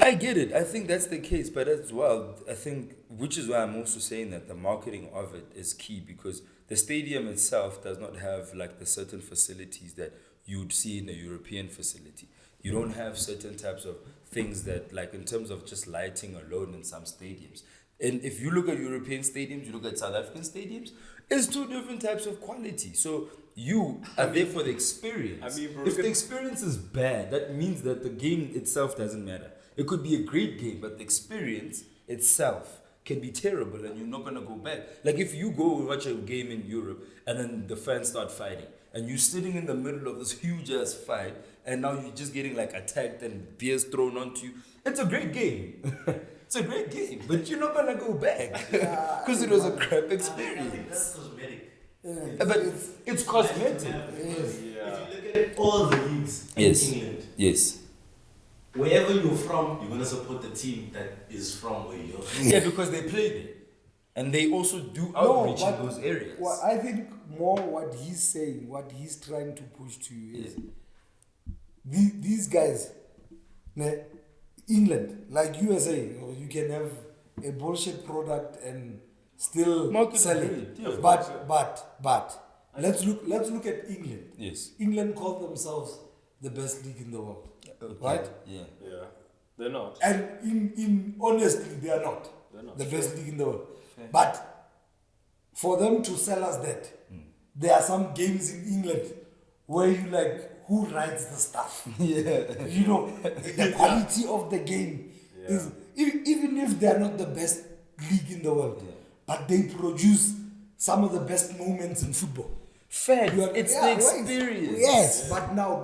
I get it. I think that's the case, but as well, I think, which is why I'm also saying that the marketing of it is key, because the stadium itself does not have like the certain facilities that you'd see in a European facility. You don't have certain types of things that, like in terms of just lighting alone in some stadiums. And if you look at European stadiums, you look at South African stadiums, it's two different types of quality. So you are there for the experience. I mean, bro, if the experience is bad, that means that the game itself doesn't matter. It could be a great game, but the experience itself can be terrible and you're not going to go back. Like if you go watch a game in Europe and then the fans start fighting and you're sitting in the middle of this huge ass fight and now you're just getting like attacked and beers thrown onto you, it's a great game. It's a great game, but you're not going to go back because it was a crap I think experience. that's cosmetic. But it's cosmetic. If you Yeah. look at all the leagues Yes. in England, Yes. wherever you're from, you're gonna support the team that is from where you're from. Yeah, because they play there. And they also do outreach in those areas. Well, I think more what he's saying, what he's trying to push to you is these guys, England, like USA, you can have a bullshit product and still Market sell it, it. yeah. But let's look at England. Yes. England call themselves the best league in the world, Okay. right? Yeah. Yeah. They're not. And in honestly, they are not They're not. the best league in the world. Fair. But for them to sell us that, there are some games in England where you like, who writes the stuff? Yeah. You know, the quality of the game is even if they are not the best league in the world, but they produce some of the best moments in football. Fact. You are- It's yeah, the right. experience. Yes, but now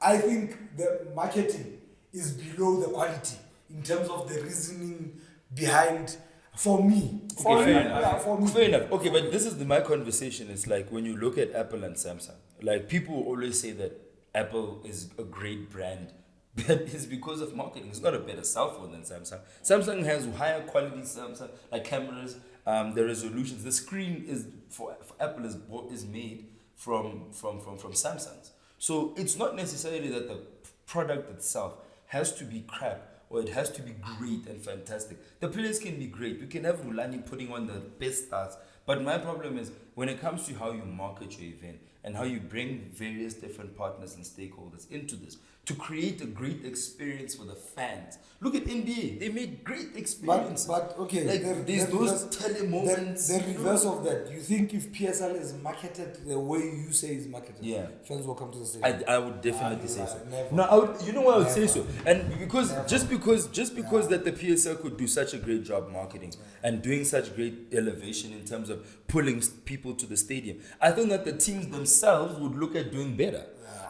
I think the marketing is below the quality in terms of the reasoning behind. For me, Okay, fair enough. yeah, for me. Fair enough. Okay, but this is my conversation. It's like when you look at Apple and Samsung, like people always say that Apple is a great brand, but it's because of marketing. It's not a better cell phone than Samsung. Samsung has higher quality Samsung like cameras, the resolutions. The screen is for Apple is made from Samsung's. So it's not necessarily that the product itself has to be crap or it has to be great and fantastic. The players can be great. We can have Rhulani putting on the best stars. But my problem is when it comes to how you market your event and how you bring various different partners and stakeholders into this to create a great experience for the fans. Look at NBA. They made great experiences. But okay, Like, there's those tele moments. The reverse of that. You think if PSL is marketed the way you say is marketed, Yeah. fans will come to the stadium. I would definitely say so. Never. No, you know why I would say Never. so, and because just because that the PSL could do such a great job marketing and doing such great elevation in terms of pulling people to the stadium, I think that the teams themselves would look at doing better.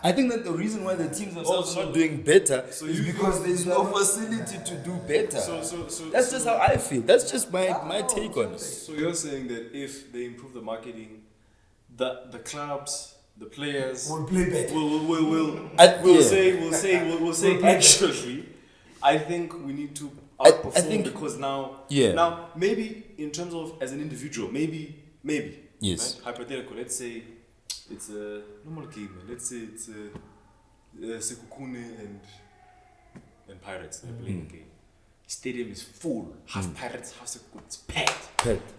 I think that the reason why the teams themselves are not doing better is because there's no facility to do better. That's just how I feel. That's just my take on it. So you're saying that if they improve the marketing, the clubs, the players Will play better. will Yeah. say actually, I think we need to I outperform think- because now Yeah. now maybe in terms of as an individual, maybe maybe. Yes. Right? Hypothetical. Let's say it's a normal game. Let's say it's Sekukune and Pirates. They're playing a game. Stadium is full. Half Pirates, half Sekukune. It's packed.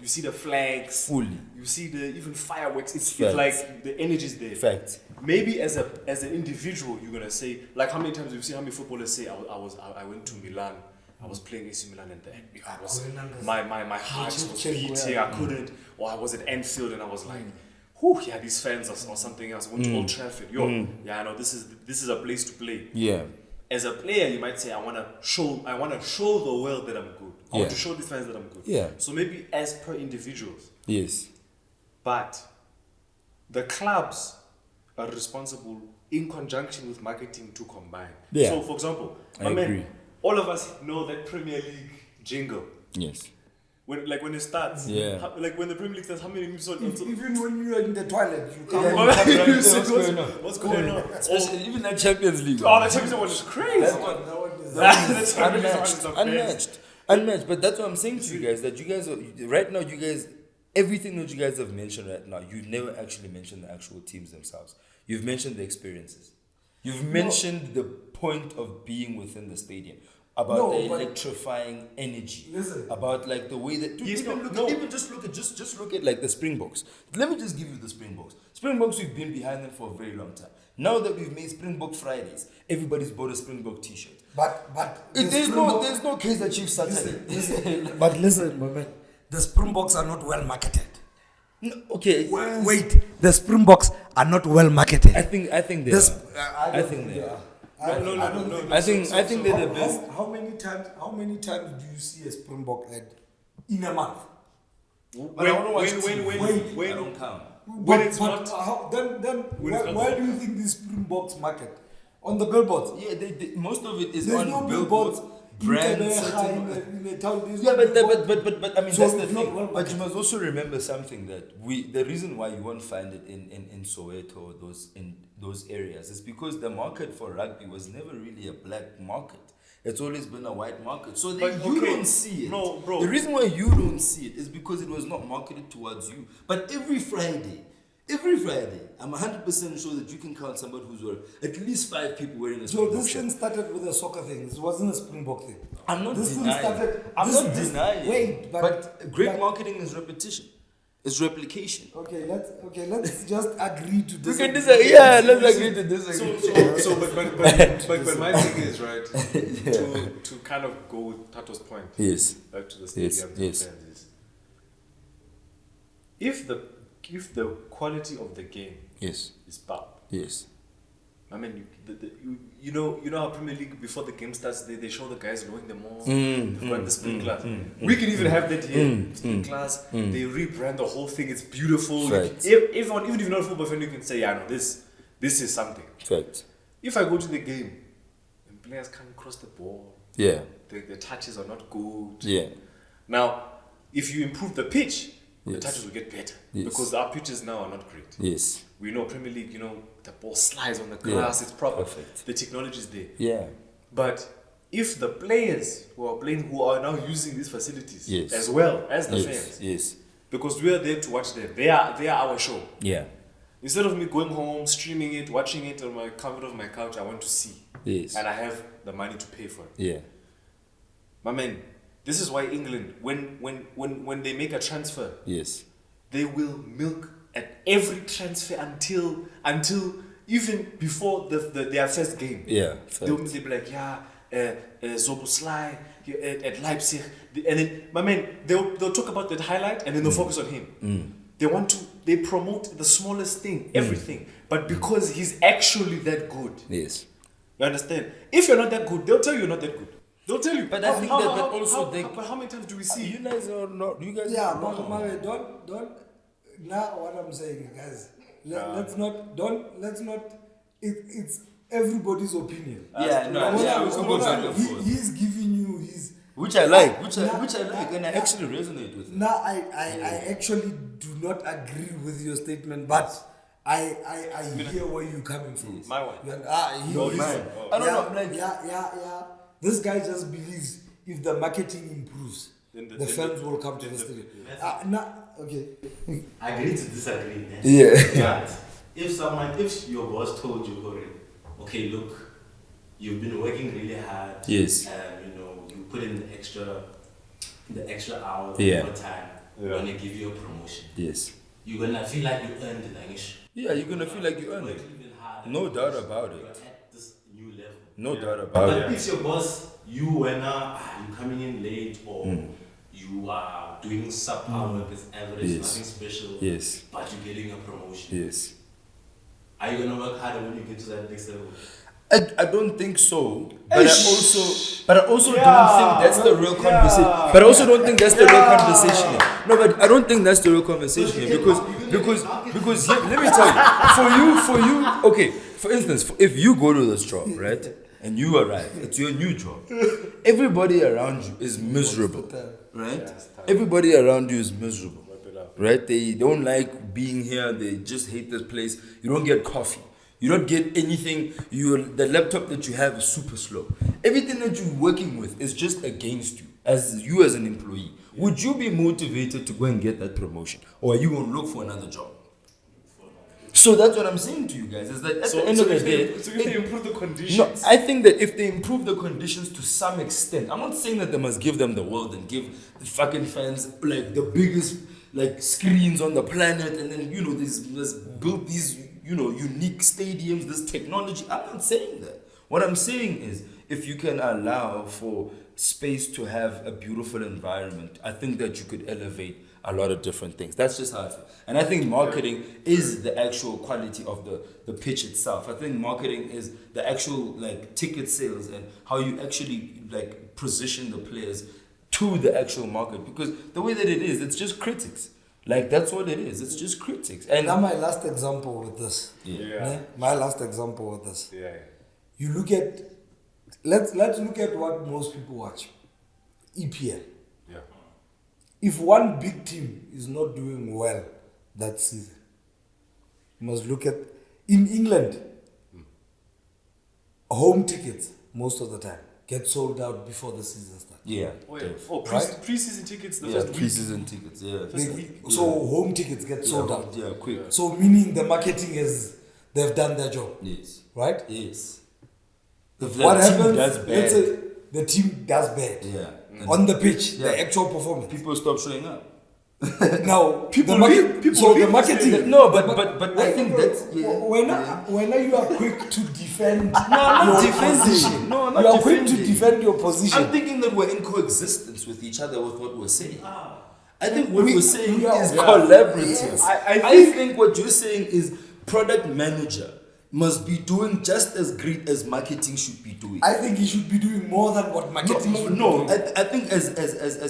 You see the flags. Fully. You see the even fireworks. It's Facts. like the energy is there. Fact. Maybe as an individual, you're gonna say, like, how many times have you seen how many footballers say I went to Milan, I was playing AC Milan, and my heart was beating, I couldn't, or I was at Anfield and I was like, whew, yeah, these fans or something else. I went to Old Trafford, yeah, I know this is a place to play. Yeah. As a player, you might say, I wanna show the world that I'm good. I want to show these fans that I'm good. Yeah. So maybe as per individuals. Yes. But the clubs are responsible in conjunction with marketing to combine. Yeah. So, for example, I agree. all of us know that Premier League jingle. Yes. When it starts, Yeah. like when the Premier League starts, how many minutes Even when you're in the toilet, you come You say, What's going on? What's going on? Especially even that Champions League. Oh, the Champions League one is crazy. That one is That's unmatched. Unmatched. But that's what I'm saying to you guys, that you guys are, right now, you guys, everything that you guys have mentioned right now, you never actually mentioned the actual teams themselves. You've mentioned the experiences. You've mentioned the point of being within the stadium. About the electrifying energy. Listen. About like the way that just look at like the Springboks. Let me just give you the Springboks. Springboks, we've been behind them for a very long time. Now that we've made Springbok Fridays, everybody's bought a Springbok t-shirt. But There's no case that Chiefs Saturday. Listen, but listen, my man, the Springboks are not well marketed. No, okay. Wait, the Springboks are not well marketed. I think they are. I think they are. No. I think they're the best. How many times do you see a Springbok ad in a month? But I want to watch when I don't count. When it's but not. why do you think these Springboks market? On the billboards? Yeah, most of it is There's on no billboards, brands. in the town. There's Yeah, no but billboard. I mean, So that's the it's not thing. well But you must also remember something, that the reason why you won't find it in Soweto or those areas is because the market for rugby was never really a black market. It's always been a white market. So you don't see it. No, bro. The reason why you don't see it is because it was not marketed towards you. But every Friday, I'm 100% sure that you can count somebody who's wearing at least 5 people wearing a So Springbok this shirt. thing started with a soccer thing. It wasn't a Springbok thing. I'm not This thing denying. started- I'm this- not this- denying. wait, but great but- marketing is repetition. It's replication. Okay, let's just agree to We this. can disagree. Yeah, let's agree to disagree. But my thing is, right, to kind of go with Tato's point, Yes. back to the stadium, Yes. fans is, if the quality of the game Yes. is bad, Yes. I mean, you know how Premier League, before the game starts, they show the guys blowing the horn, they've got the sprinklers. We can even have that here, sprinklers. They rebrand the whole thing. It's beautiful. Fact. Even if you're not a football fan, you can say, yeah, no, this is something. Fact. If I go to the game and players can't cross the ball, Yeah. the touches are not good. Yeah. Now, if you improve the pitch, the Yes. touches will get better, Yes. because our pitches now are not great. Yes. We know Premier League, the ball slides on the grass, it's proper. Perfect. The technology is there. Yeah. But if the players who are now using these facilities, Yes. as well as the Yes. fans, Yes. because we are there to watch them, they are our show. Yeah. Instead of me going home, streaming it, watching it on my comfort of my couch, I want to see. Yes. And I have the money to pay for it. Yeah. My man, this is why England, when they make a transfer, Yes. they will milk at every transfer until even before their first game. Yeah. They'll Fact. be like, Zoboslai at Leipzig, and then my man, they'll talk about that highlight and then they'll focus on him. They promote the smallest thing, everything, but because he's actually that good. Yes. You understand? If you're not that good, they'll tell you you're not that good. They'll tell you. But I think that also but how many times do we see? You guys are not. You guys. Yeah, are but wrong. Mare, don't. Now what I'm saying, guys, let's not. It's everybody's opinion. Yeah, no, yeah, we'll go back and forth. He's giving you his. Which I like, and I actually resonate with it. Now I actually do not agree with your statement, but I hear where you're coming from. My one. No, mine. I don't know. Like, Yeah. This guy just believes if the marketing improves, Then the fans will come to the stadium. Okay. Agree to disagree. Eh? Yeah. But if your boss told you, Hore, okay, look, you've been working really hard. Yes. And you put in the extra hours, Yeah. more time. Yeah. We're gonna give you a promotion. Yes. You're gonna feel like you earned it, Anish. Yeah, you're gonna feel like you earned Worked it. even harder. No doubt about You're it. at this new level. No Yeah. doubt But about it. if your boss, you you're coming in late or you are doing subpar work as average, Yes. nothing special, Yes. but you're getting a promotion. Yes. Are you gonna work harder when you get to that next level? I don't think so, but I also don't think that's the real conversation. But I also don't think that's the real conversation here. No, but I don't think that's the real conversation here because here, let me tell you, for you, okay. For instance, if you go to this job, right, and you arrive, it's your new job. Everybody around you is miserable, right? Everybody around you is miserable, right? They don't like being here. They just hate this place. You don't get coffee. You don't get anything. The laptop that you have is super slow. Everything that you're working with is just against you as an employee. Would you be motivated to go and get that promotion, or are you going to look for another job? So that's what I'm saying to you guys. Is that at the end of the day, so if they improve the conditions. no, I think that if they improve the conditions to some extent, I'm not saying that they must give them the world and give the fucking fans like the biggest like screens on the planet, and then let's build these unique stadiums, this technology. I'm not saying that. What I'm saying is, if you can allow for space to have a beautiful environment, I think that you could elevate a lot of different things. That's just how I feel. And I think marketing is the actual quality of the pitch itself. I think marketing is the actual like ticket sales and how you actually like position the players to the actual market. Because the way that it is, it's just critics. Like that's what it is. It's just critics. And Now my last example with this. Yeah. My last example with this. Yeah. You look at, let's look at what most people watch. EPL. Yeah. If one big team is not doing well that season, you must look at, in England, home tickets most of the time get sold out before the season starts. yeah. Pre-season tickets the Yeah, first week. pre-season tickets, yeah. First week. So home tickets get sold out. Yeah, quick. So meaning the marketing they've done their job, Yes. right? Yes. If What that team happens? does Let's bad, say the team does bad yeah. And on the pitch, Yeah. the actual performance. people stop showing up. Now People the market, leave- people so leave the marketing. No, but I think that's When you are quick to defend No, I'm not your defending. position, No, I'm not you are quick to defending. defend your position. I'm thinking that we're in coexistence with each other with what we're saying. I think what We- we're saying we are- is Yeah. collaborative. Yes. I think what you're saying is product manager must be doing just as great as marketing should be doing. I think he should be doing more than what marketing should be No, doing. I think as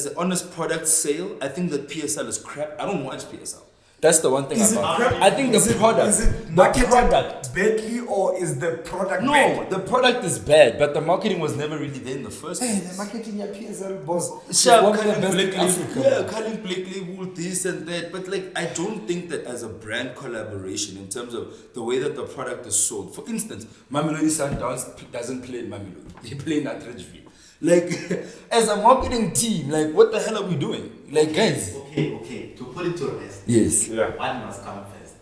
an honest product sale, I think that PSL is crap. I don't watch PSL. That's the one thing Is it about crap? I think Is the it- product, is it the marketed product. badly or is the product No, bad? the product is bad, but the marketing was never really there in the first Hey, place. the marketing at PSL boss is Sure, one of the Cullen best in Blakely, Africa. yeah, Cullen Blakely, wool, this and that. But like, I don't think that as a brand collaboration, in terms of the way that the product is sold. For instance, Mamelodi Sundowns doesn't play in Mamelodi; they play in Atteridgeville. Like, as a marketing team, like, what the hell are we doing? Like, guys. Okay. To put it to rest, Yes. Yeah. what must come first?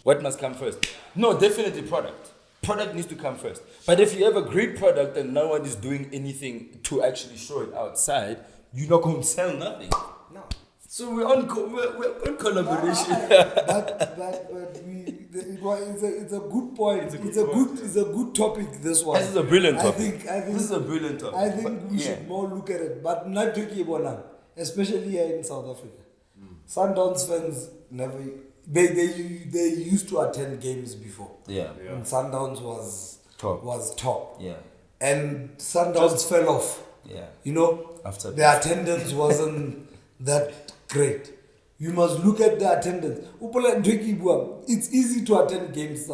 What must come first? No, definitely product. Product needs to come first. But if you have a great product and no one is doing anything to actually show it outside, you're not going to sell nothing. No. So we're on collaboration. It's a good point. It's a good topic. This one. This is a brilliant topic. I think This is a brilliant topic. I think we Yeah. should more look at it, but not talking about now, especially here in South Africa. Sundowns fans never. They used to attend games before. Yeah. Yeah. And Sundowns was top. Yeah. And Sundowns fell off. Yeah. You know, After the attendance wasn't that great. You must look at the attendance. It's easy to attend games,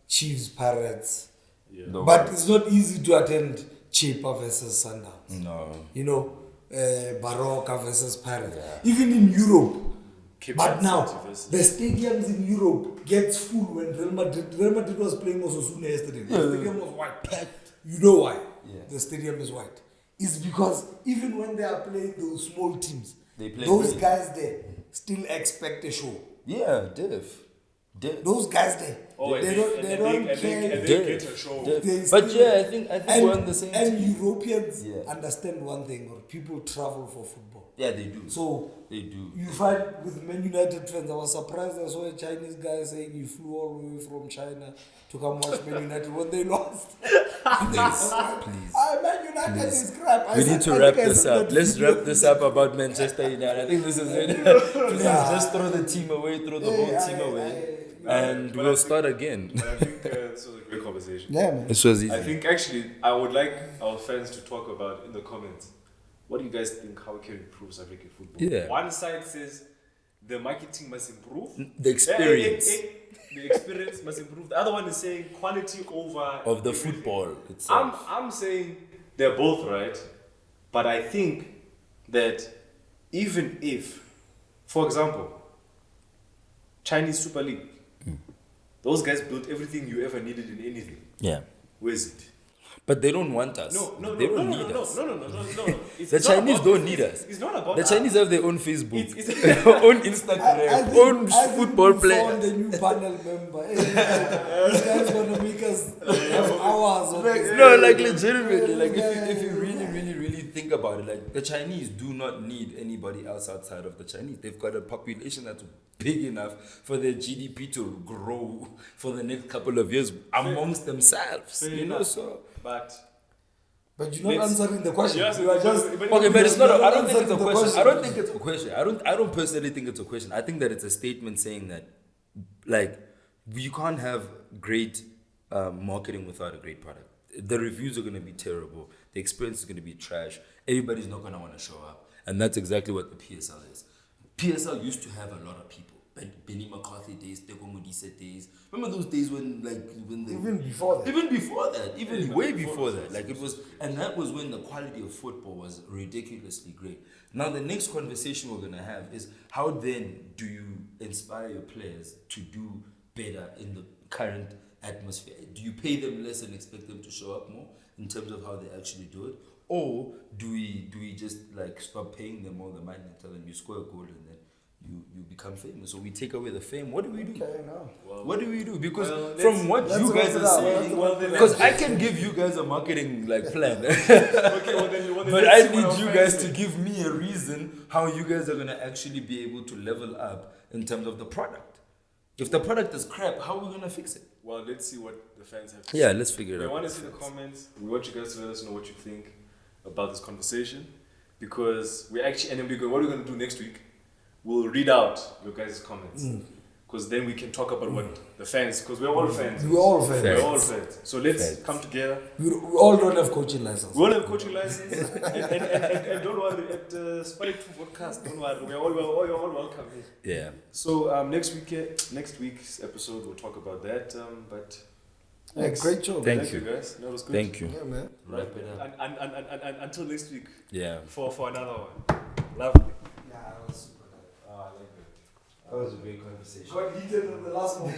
Chiefs, Pirates, Yeah. No. but it's not easy to attend Cheaper versus Sundowns. No. You know, Baroka versus Pirates. Yeah. Even in Europe. Cape But Town now, City versus- the stadiums in Europe gets full when Real Madrid was playing Osasuna yesterday. The stadium was white. Packed. You know why? Yeah. The stadium is white. It's because even when they are playing those small teams, They play those great. guys there, still expect a show. Yeah, Div. Those guys there, they don't care. Get a show. They But still- yeah, I think we're on the same And team. Europeans Yeah. understand one thing, or people travel for football. Yeah, they do. So They do. you find with Man United fans, I was surprised I saw a Chinese guy saying he flew all the way from China to come watch Man United when they lost. Please. Man United is crap. I We said, need to I wrap think I this said up. that Let's video. wrap this up about Manchester United. I think this is it. Please, just throw the team away, throw the whole team away. And we'll start again. But I think this was a great conversation. Yeah, man. This was easy. I think actually I would like our fans to talk about in the comments. What do you guys think? How we can improve South African football? Yeah. One side says the marketing must improve. The experience The experience must improve. The other one is saying quality over of the football itself. I'm saying they're both right, but I think that even if, for example, Chinese Super League, those guys built everything you ever needed in anything. Yeah. Where's it? But they don't want us. They don't need us. No. The Chinese don't need us. It's not about The us. Chinese have their own Facebook, It's- own Instagram, own football we players. found the new panel member. Hey, this guy's gonna make us have hours of this. No, like legitimately, like if you really think about it, like the Chinese do not need anybody else outside of the Chinese. They've got a population that's big enough for their GDP to grow for the next couple of years amongst themselves. Fair You know, enough. so But But you're not Let's- answering the question. Yes, you are just. okay, but it's not. I don't think it's a answering the question. question. I don't think it's a question. I don't personally think it's a question. I think that it's a statement saying that, like, you can't have great marketing without a great product. The reviews are going to be terrible. The experience is going to be trash. Everybody's not going to want to show up, and that's exactly what the PSL is. PSL used to have a lot of people. Like Benny McCarthy days, Teko Modise days. Remember those days when they Even before that. even way before that. Like it was, and that was when the quality of football was ridiculously great. Now the next conversation we're gonna have is how then do you inspire your players to do better in the current atmosphere? Do you pay them less and expect them to show up more in terms of how they actually do it, or do we just like stop paying them all the money and tell them you score a goal and then you become famous? So we take away the fame. What do we do? Okay, now. What do we do? Because Well, from what let's you guys wrap it are up. saying, Well, then because let's- I can give you guys a marketing like plan, okay, well then but let's I see what need our you fans guys say. to give me a reason how you guys are gonna actually be able to level up in terms of the product. If the product is crap, how are we gonna fix it? Well, let's see what the fans have to Yeah, say. let's figure it We out. want to see the comments. We want you guys to let us know what you think about this conversation, because we're actually, and then what we're going to do next week, we'll read out your guys' comments, because then we can talk about what the fans, because we're all fans. We're all fans. We're all fans. So let's Facts. come together. We all don't have coaching license. We all have coaching license, and don't worry, at Spy2 Vodcast, don't worry, you're all welcome here. Yeah. So next week's episode we'll talk about that. But Yeah, great job. Thank you guys. That was good. Thank you. Yeah, man. Wrap it up. And until next week Yeah. for another one. Lovely. Yeah, that was super nice. I like that. That was a great conversation. Got heated in the last one.